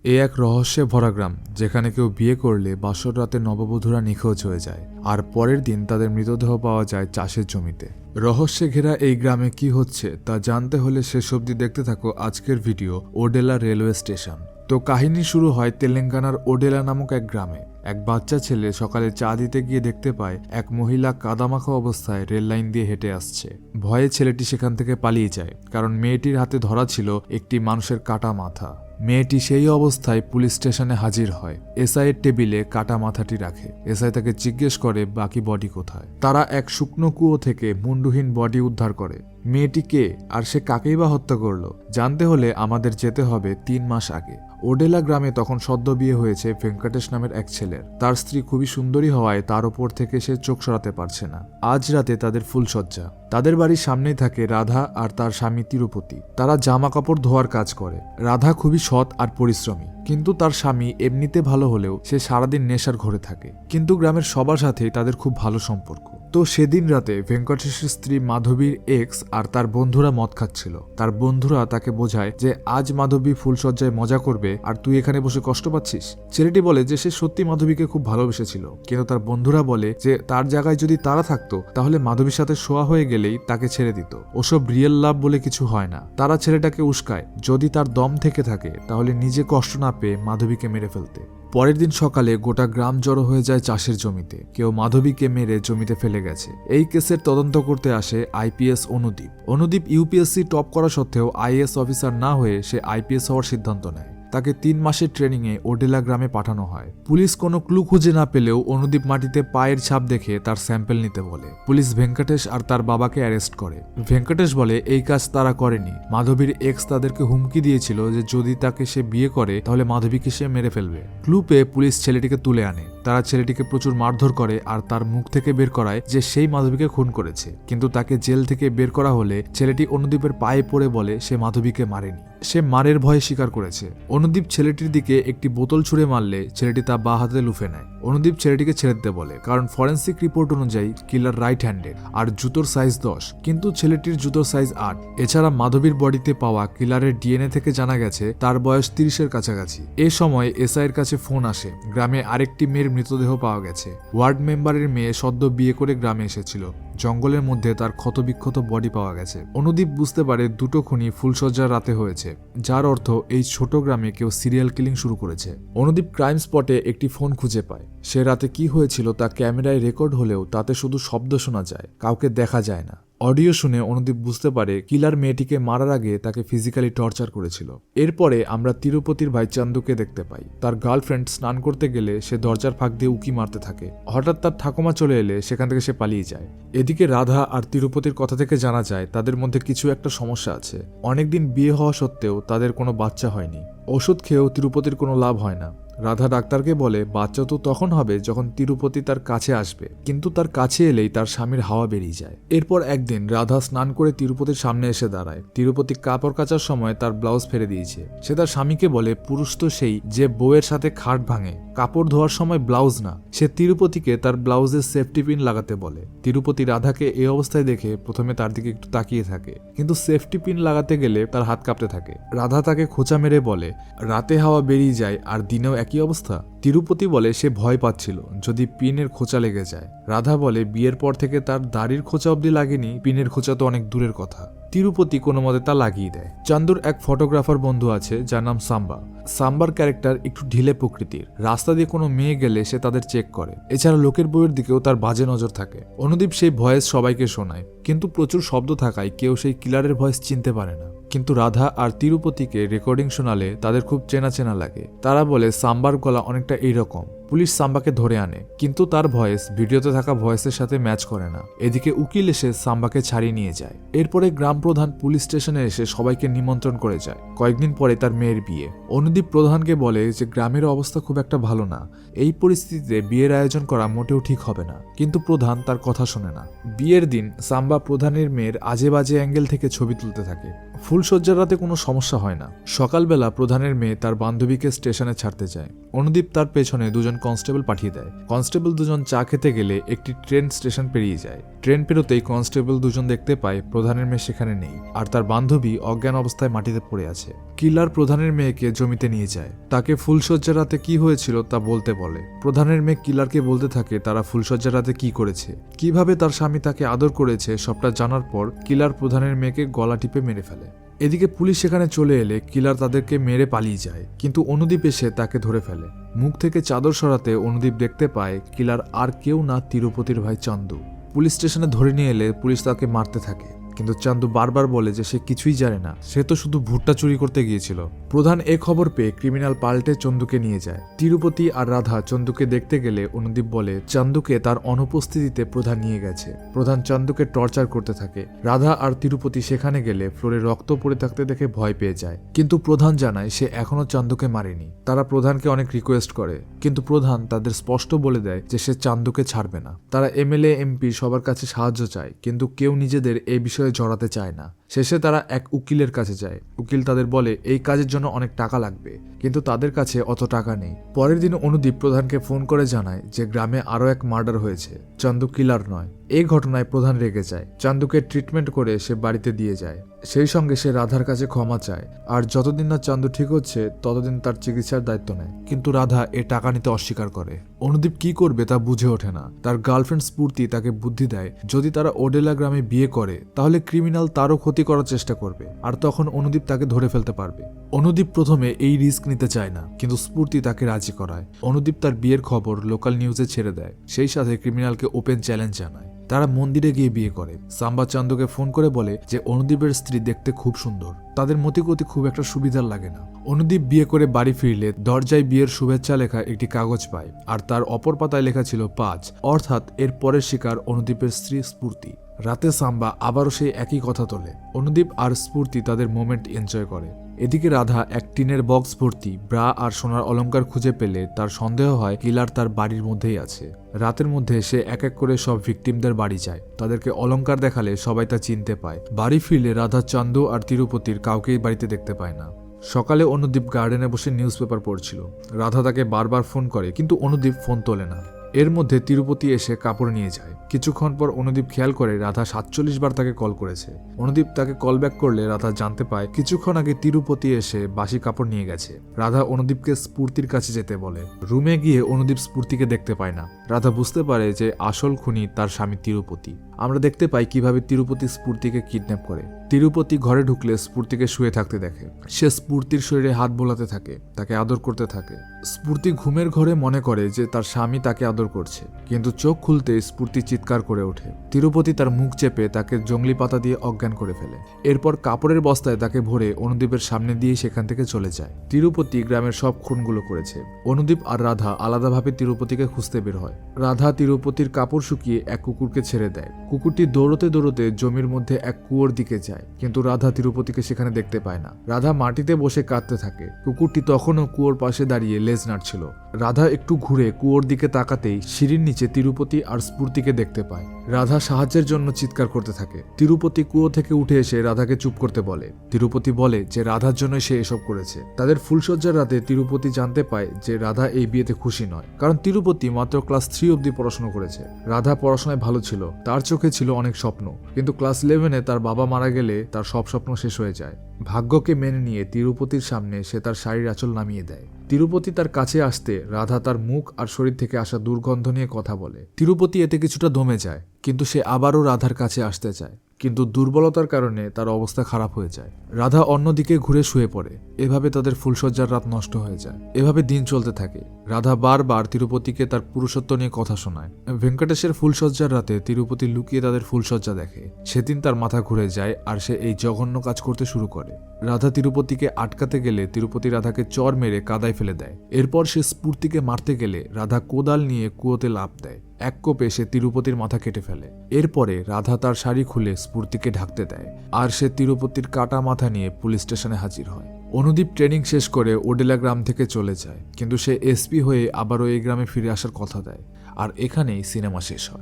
এ এক রহস্যে ভরা গ্রাম, যেখানে কেউ বিয়ে করলে বাসর রাতে নববধূরা নিখোঁজ হয়ে যায়, আর পরের দিন তাদের মৃতদেহ পাওয়া যায় চাষের জমিতে। রহস্যে ঘেরা এই গ্রামে কি হচ্ছে তা জানতে হলে শেষ অবধি দেখতে থাকো আজকের ভিডিও। ওডেলা railway station. তো কাহিনী শুরু হয় তেলেঙ্গানার ওডেলা নামক এক গ্রামে। এক বাচ্চা ছেলে সকালে চা দিতে গিয়ে দেখতে পায় এক মহিলা কাদামাখা অবস্থায় রেল লাইন দিয়ে হেঁটে আসছে। ভয়ে ছেলেটি সেখান থেকে পালিয়ে যায়, কারণ মেয়েটির হাতে ধরা ছিল একটি মানুষের কাটা মাথা। মেয়েটি সেই অবস্থায় পুলিশ স্টেশনে হাজির হয়। এসআই এর টেবিলে কাটা মাথাটি রাখে। এসআই তাকে জিজ্ঞেস করে বাকি বডি কোথায়। তারা এক শুকনো কুয়ো থেকে মুন্ডুহীন বডি উদ্ধার করে। মেয়েটি কে আর সে কাকেই বা হত্যা করলো জানতে হলে আমাদের যেতে হবে 3 মাস আগে। ওডেলা গ্রামে তখন সদ্য বিয়ে হয়েছে ভেঙ্কটেশ নামের এক ছেলের। তার স্ত্রী খুবই সুন্দরী হওয়ায় তার ওপর থেকে সে চোখ সরাতে পারছে না। আজ রাতে তাদের ফুলসজ্জা। তাদের বাড়ির সামনেই থাকে রাধা আর তার স্বামী তিরুপতি। তারা জামা কাপড় ধোয়ার কাজ করে। রাধা খুবই সৎ আর পরিশ্রমী, কিন্তু তার স্বামী এমনিতে ভালো হলেও সে সারাদিন নেশার ঘরে থাকে। কিন্তু গ্রামের সবার সাথেই তাদের খুব ভালো সম্পর্ক। তো সেদিন রাতে ভেঙ্কটেশের স্ত্রী মাধবীর এক্স আর তার বন্ধুরা মদ খাচ্ছিল। তার বন্ধুরা তাকে বোঝায় যে আজ মাধবী ফুলসজ্জায় মজা করবে আর তুই এখানে বসে কষ্ট পাচ্ছিস। ছেলেটি বলে যে সে সত্যি মাধবীকে খুব ভালোবেসেছিল, কিন্তু তার বন্ধুরা বলে যে তার জায়গায় যদি তারা থাকতো তাহলে মাধবীর সাথে শোয়া হয়ে গেলেই তাকে ছেড়ে দিত। ওসব রিয়েল লাভ বলে কিছু হয় না। তারা ছেলেটাকে উস্কায় যদি তার দম থেকে থাকে তাহলে নিজে কষ্ট না পেয়ে মাধবীকে মেরে ফেলতে। পরের দিন সকালে গোটা গ্রাম জড়ো হয়ে যায় চাষের জমিতে। কেউ মাধবীকে মেরে জমিতে ফেলে গেছে। এই কেসের তদন্ত করতে আসে IPS Anudeep. Anudeep UPSC top করা সত্ত্বেও আইএএস অফিসার না হয়ে সে আইপিএস হওয়ার সিদ্ধান্ত নেয়। তাকে 3 মাসের ট্রেনিংয়ে ওডেলা গ্রামে পাঠানো হয়। পুলিশ কোনো ক্লু খুঁজে না পেলেও অনুদীপ মাটিতে পায়ের ছাপ দেখে তার স্যাম্পল নিতে বলে। পুলিশ ভেঙ্কটেশ আর তার বাবাকে অ্যারেস্ট করে। ভেঙ্কটেশ বলে এই কাজ তারা করেনি। মাধবীর এক্স তাদেরকে হুমকি দিয়েছিল যে যদি তাকে সে বিয়ে করে তাহলে মাধবীকে সে মেরে ফেলবে। ক্লু পেয়ে পুলিশ ছেলেটিকে তুলে আনে। তারা ছেলেটিকে প্রচুর মারধর করে আর তার মুখ থেকে বের করায় যে সেই মাধবীকে খুন করেছে। কিন্তু তাকে জেল থেকে বের করা হলে ছেলেটি অনুদীপের পায়ে পড়ে বলে সে মাধবীকে মারেনি, সে মারের ভয়ে স্বীকার করেছে। অনুদীপ ছেলেটির দিকে একটি বোতল ছুঁড়ে মারলে ছেলেটি তা বা হাতে লুফে নেয়। অনুদীপ ছেলেটিকে ছেড়ে দিতে বলে, কারণ ফরেন্সিক রিপোর্ট অনুযায়ী কিলার রাইট হ্যান্ডেড আর জুতোর সাইজ 10, কিন্তু ছেলেটির জুতোর সাইজ 8। এছাড়া মাধবীর বডিতে পাওয়া কিলারের ডিএনএ থেকে জানা গেছে তার বয়স 30-এর কাছাকাছি। এ সময় এসআই এর কাছে ফোন আসে, গ্রামে আরেকটি মেয়ের মৃতদেহ পাওয়া গেছে। ওয়ার্ড মেম্বারের মেয়ে সদ্য বিয়ে করে গ্রামে এসেছিল। জঙ্গলের মধ্যে তার ক্ষতবিক্ষত বডি পাওয়া গেছে। অনুদীপ বুঝতে পারে দুটো খুনি ফুলসজ্জার রাতে হয়েছে, যার অর্থ এই ছোট গ্রামে কেউ সিরিয়াল কিলিং শুরু করেছে। অনুদীপ ক্রাইম স্পটে একটি ফোন খুঁজে পায়। সে রাতে কি হয়েছিল তা ক্যামেরায় রেকর্ড হলেও তাতে শুধু শব্দ শোনা যায়, কাউকে দেখা যায় না। অডিও শুনে অনুদীপ বুঝতে পারে কিলার মেয়েটিকে মারার আগে তাকে ফিজিক্যালি টর্চার করেছিল। এরপরে আমরা তিরুপতির ভাই চান্দুকে দেখতে পাই। তার গার্লফ্রেন্ড স্নান করতে গেলে সে দরজার ফাঁক দিয়ে উকি মারতে থাকে। হঠাৎ তার ঠাকুমা চলে এলে সেখান থেকে সে পালিয়ে যায়। এদিকে রাধা আর তিরুপতির কথা থেকে জানা যায় তাদের মধ্যে কিছু একটা সমস্যা আছে। অনেকদিন বিয়ে হওয়া সত্ত্বেও তাদের কোনো বাচ্চা হয়নি। ওষুধ খেয়েও তিরুপতির কোনো লাভ হয় না। রাধা ডাক্তারকে বলে বাচ্চা তো তখন হবে যখন তিরুপতি তার কাছে আসবে, কিন্তু তার কাছে এলেই তার স্বামীর হাওয়া বেরিয়ে যায়। এরপর একদিন রাধা স্নান করে তিরুপতির সামনে এসে দাঁড়ায়। তিরুপতি কাপড় কাচার সময় তার ব্লাউজ ফেলে দিয়েছে। সে তার স্বামীকে বলে পুরুষ তো সেই যে বউয়ের সাথে খাট ভাঙে, কাপড় ধোয়ার সময় ব্লাউজ না। সে তিরুপতিকে তার ব্লাউজের সেফটি পিন লাগাতে বলে। তিরুপতি রাধাকে এই অবস্থায় দেখে প্রথমে তার দিকে একটু তাকিয়ে থাকে, কিন্তু সেফটি পিন লাগাতে গেলে তার হাত কাঁপতে থাকে। রাধা তাকে খোঁচা মেরে বলে রাতে হাওয়া বেরিয়ে যায় আর দিনেও একই অবস্থা। তিরুপতি বলে সে ভয় পাচ্ছিল যদি পিনের খোঁচা লেগে যায়। রাধা বলে বিয়ের পর থেকে তার দাড়ির খোঁচা অবধি লাগেনি, পিনের খোঁচা তো অনেক দূরের কথা। তিরুপতি কোনো মতে তা লাগিয়ে দেয়। চান্দুর এক ফটোগ্রাফার বন্ধু আছে যার নাম সাম্বা। সাম্বার ক্যারেক্টার একটু ঢিলে প্রকৃতির। রাস্তা দিয়ে কোনো মেয়ে গেলে সে তাদের চেক করে। এছাড়া লোকের বইয়ের দিকেও তার বাজে নজর থাকে। অনুদীপ সেই ভয়েস সবাইকে শোনায়, কিন্তু প্রচুর শব্দ থাকায় কেউ সেই কিলারের ভয়েস চিনতে পারে না। কিন্তু রাধা আর তিরুপতিকে রেকর্ডিং শোনালে তাদের খুব চেনা চেনা লাগে। তারা বলে সাম্বার গলা অনেকটা এইরকম। পুলিশ সাম্বাকে ধরে আনে, কিন্তু তার ভয়েস ভিডিওতে থাকা ভয়েসের সাথে ম্যাচ করে না। এদিকে উকিল এসে সাম্বাকে ছাড়িয়ে নিয়ে যায়। এরপরে গ্রাম প্রধান পুলিশ স্টেশনে এসে সবাইকে নিমন্ত্রণ করে যায়। কয়েকদিন পরে তার মেয়ের বিয়ে। অনুদীপ প্রধানকে বলে যে গ্রামের অবস্থা খুব একটা ভালো না, এই পরিস্থিতিতে বিয়ের আয়োজন করা মোটেও ঠিক হবে না, কিন্তু প্রধান তার কথা শোনে না। বিয়ের দিন সাম্বা প্রধানের মেয়ের আজে বাজে অ্যাঙ্গেল থেকে ছবি তুলতে থাকে। ফুলসজ্জার রাতে কোনো সমস্যা হয় না। সকালবেলা প্রধানের মেয়ে তার বান্ধবীকে স্টেশনে ছাড়তে যায়। অনুদীপ তার পেছনে দুজন কনস্টেবল পাঠিয়ে দেয়। কনস্টেবল দুজন চা খেতে গেলে একটি ট্রেন স্টেশন পেরিয়ে যায়। ট্রেন পেরোতেই কনস্টেবল দুজন দেখতে পায় প্রধানের মেয়ে সেখানে নেই, আর তার বান্ধবী অজ্ঞান অবস্থায় মাটিতে পড়ে আছে। কিলার প্রধানের মেয়েকে জমিতে নিয়ে যায়, তাকে ফুলশয্যা রাতে কি হয়েছিল তা বলতে বলে। প্রধানের মেয়ে কিলারকে বলতে থাকে তারা ফুলশয্যা রাতে কি করেছে, কিভাবে তার স্বামী তাকে আদর করেছে। সবটা জানার পর কিলার প্রধানের মেয়েকে গলা টিপে মেরে ফেলে। এদিকে পুলিশ সেখানে চলে এলে কিলার তাদেরকে মেরে পালিয়ে যায়, কিন্তু অনুদীপ এসে তাকে ধরে ফেলে। মুখ থেকে চাদর সরাতে অনুদীপ দেখতে পায় কিলার আর কেউ না, তিরুপতির ভাই চান্দু। পুলিশ স্টেশনে ধরে নিয়ে এলে পুলিশ তাকে মারতে থাকে, কিন্তু চান্দু বারবার বলে যে সে কিছুই জানে না, সে তো শুধু ভুট্টা চুরি করতে গিয়েছিল। প্রধান এ খবর পেয়ে ক্রিমিনাল পাল্টে চন্দুকে নিয়ে যায়। তিরুপতি আর রাধা চন্দুকে দেখতে গেলে অনুদীপ বলে চান্দুকে তার অনুপস্থিতিতে প্রধান নিয়ে গেছে। প্রধান চান্দুকে টর্চার করতে থাকে। রাধা আর তিরুপতি সেখানে গেলে ফ্লোরে রক্ত পড়ে থাকতে দেখে ভয় পেয়ে যায়, কিন্তু প্রধান জানায় সে এখনো চান্দুকে মারেনি। তারা প্রধানকে অনেক রিকোয়েস্ট করে, কিন্তু প্রধান তাদের স্পষ্ট বলে দেয় যে সে চান্দুকে ছাড়বে না। তারা এমএলএ এমপি সবার কাছে সাহায্য চায়, কিন্তু কেউ নিজেদের এই বিষয়ে জড়াতে চায় না। শেষে তারা এক উকিলের কাছে যায়। উকিল তাদের বলে এই কাজের জন্য অনেক টাকা লাগবে, কিন্তু তাদের কাছে অত টাকা নেই। পরের দিন অনুদীপ প্রধানকে ফোন করে জানায় যে গ্রামে আরো এক মার্ডার হয়েছে, চান্দু কিলার নয়। এই ঘটনায় প্রধান রেগে যায়, চান্দুকে ট্রিটমেন্ট করে সে বাড়িতে দিয়ে যায়। সেই সঙ্গে সে রাধার কাছে ক্ষমা চায়, আর যতদিন না চান্দু ঠিক হচ্ছে ততদিন তার চিকিৎসার দায়িত্ব নেয়। কিন্তু রাধা এ টাকা নিতে অস্বীকার করে। অনুদীপ কি করবে তা বুঝে ওঠে না। তার গার্লফ্রেন্ড স্ফূর্তি তাকে বুদ্ধি দেয় যদি তারা ওডেলা গ্রামে বিয়ে করে তাহলে ক্রিমিনাল তারও ক্ষতি করার চেষ্টা করবে, আর তখন অনুদীপ তাকে ধরে ফেলতে পারবে। অনুদীপ প্রথমে এই রিস্ক নিতে চায় না, কিন্তু স্ফূর্তি তাকে রাজি করায়। অনুদীপ তার বিয়ের খবর লোকাল নিউজে ছেড়ে দেয়, সেই সাথে ক্রিমিনালকে ওপেন চ্যালেঞ্জ জানায়। তারা মন্দিরে গিয়ে বিয়ে করে। সাম্বা চান্দুকে ফোন করে বলে যে অনুদীপের স্ত্রী দেখতে খুব সুন্দর, তাদের মতিগতি খুব একটা সুবিধার লাগে না। অনুদীপ বিয়ে করে বাড়ি ফিরলে দরজায় বিয়ের শুভেচ্ছা লেখা একটি কাগজ পায়, আর তার অপর পাতায় লেখা ছিল 5, অর্থাৎ এর পরের শিকার অনুদীপের স্ত্রী স্ফূর্তি। রাতে সাম্বা আবারও সেই একই কথা তোলে। অনুদীপ আর স্ফূর্তি তাদের মোমেন্ট এনজয় করে। এদিকে রাধা এক টিনের বক্স ভর্তি ব্রা আর সোনার অলংকার খুঁজে পেলে তার সন্দেহ হয় কিলার তার বাড়ির মধ্যেই আছে। রাতের মধ্যে সে এক এক করে সব ভিকটিমদের বাড়ি যায়, তাদেরকে অলংকার দেখালে সবাই তা চিনতে পায়। বাড়ি ফিরলে রাধা চান্দু আর তিরুপতির কাউকেই বাড়িতে দেখতে পায় না। সকালে অনুদীপ গার্ডেনে বসে নিউজ পেপার পড়ছিল। রাধা তাকে বারবার ফোন করে, কিন্তু অনুদীপ ফোন তোলে না। এর মধ্যে তিরুপতি এসে কাপড় নিয়ে যায়। কিছুক্ষণ পর অনুদীপ খেয়াল করে রাধা 47 বার তাকে কল করেছে। অনুদীপ তাকে কল ব্যাক করলে রাধা জানতে পায় কিছুক্ষণ আগে তিরুপতি এসে বাসি কাপড় নিয়ে গেছে। রাধা অনুদীপকে স্ফূর্তির কাছে যেতে বলে। রুমে গিয়ে অনুদীপ স্ফূর্তিকে দেখতে পায় না। রাধা বুঝতে পারে যে আসল খুনি তার স্বামী তিরুপতি। আমরা দেখতে পাই কিভাবে তিরুপতি স্ফূর্তিকে কিডন্যাপ করে। তিরুপতি ঘরে ঢুকলে স্ফূর্তিকে শুয়ে থাকতে দেখে। সে স্ফূর্তির শরীরে হাত বোলাতে থাকে, তাকে আদর করতে থাকে। স্ফূর্তি ঘুমের ঘরে মনে করে যে তার স্বামী তাকে আদর করছে, কিন্তু চোখ খুলতে স্ফূর্তি চিৎকার করে ওঠে। তিরুপতি তার মুখ চেপে তাকে জংলি পাতা দিয়ে অজ্ঞান করে ফেলে। এরপর কাপড়ের বস্তায় তাকে ভরে অনুদীপের সামনে দিয়ে সেখান থেকে চলে যায়। তিরুপতি গ্রামের সব খুনগুলো করেছে। অনুদীপ আর রাধা আলাদাভাবে তিরুপতিকে খুঁজতে বের হয়। রাধা তিরুপতির কাপড় শুকিয়ে এক কুকুরকে ছেড়ে দেয়। কুকুরটি দৌড়তে দৌড়তে জমির মধ্যে এক কুয়োর দিকে যায়, কিন্তু রাধা তিরুপতিকে সেখানে দেখতে পায় না। রাধা মাটিতে বসে কাঁদতে থাকে। কুকুরটি তখনও কুয়োর পাশে দাঁড়িয়ে লেজ নাড়ছিল। রাধা একটু ঘুরে কুয়োর দিকে তাকাতেই সিঁড়ির নিচে তিরুপতি আর স্ফূর্তিকে দেখতে পায়। রাধা সাহায্যের জন্য চিৎকার করতে থাকে। তিরুপতি কুয়ো থেকে উঠে এসে রাধাকে চুপ করতে বলে। তিরুপতি বলে যে রাধার জন্য সে এসব করেছে। তাদের ফুলশয্যার রাতে তিরুপতি জানতে পায় যে রাধা এই বিয়েতে খুশি নয়, কারণ তিরুপতি মাত্র ক্লাস 3 অবধি পড়াশোনা করেছে। রাধা পড়াশোনায় ভালো ছিল, তার চোখে ছিল অনেক স্বপ্ন, কিন্তু ক্লাস 11-এ তার বাবা মারা গেলে তার সব স্বপ্ন শেষ হয়ে যায়। ভাগ্যকে মেনে নিয়ে তিরুপতির সামনে সে তার শাড়ির আঁচল নামিয়ে দেয়। তিরুপতি তার কাছে আসতে রাধা তার মুখ আর শরীর থেকে আসা দুর্গন্ধ নিয়ে কথা বলে। তিরুপতি এতে কিছুটা দমে যায়, কিন্তু সে আবারও রাধার কাছে আসতে চায়, কিন্তু দুর্বলতার কারণে তার অবস্থা খারাপ হয়ে যায়। রাধা অন্যদিকে ঘুরে শুয়ে পড়ে। এভাবে তাদের ফুলশয্যার রাত নষ্ট হয়ে যায়। এভাবে দিন চলতে থাকে। রাধা বারবার তিরুপতিকে তার পুরুষত্ব নিয়ে কথা শোনায়। ভেঙ্কটেশের ফুলশয্যার রাতে তিরুপতি লুকিয়ে তাদের ফুলশয্যা দেখে। সেদিন তার মাথা ঘুরে যায় আর সে এই জঘন্য কাজ করতে শুরু করে। রাধা তিরুপতিকে আটকাতে গেলে তিরুপতি রাধাকে চর মেরে কাদায় ফেলে দেয়। এরপর সে স্ফূর্তিকে মারতে গেলে রাধা কোদাল নিয়ে কুয়োতে লাফ দেয়। এক কোপে সে তিরুপতির মাথা কেটে ফেলে। এরপরে রাধা তার শাড়ি খুলে স্ফূর্তিকে ঢাকতে দেয়, আর সে তিরুপতির কাটা মাথা নিয়ে পুলিশ স্টেশনে হাজির হয়। অনুদীপ ট্রেনিং শেষ করে ওডেলা গ্রাম থেকে চলে যায়, কিন্তু সে এসপি হয়ে আবারও এই গ্রামে ফিরে আসার কথা দেয়। আর এখানেই সিনেমা শেষ হয়।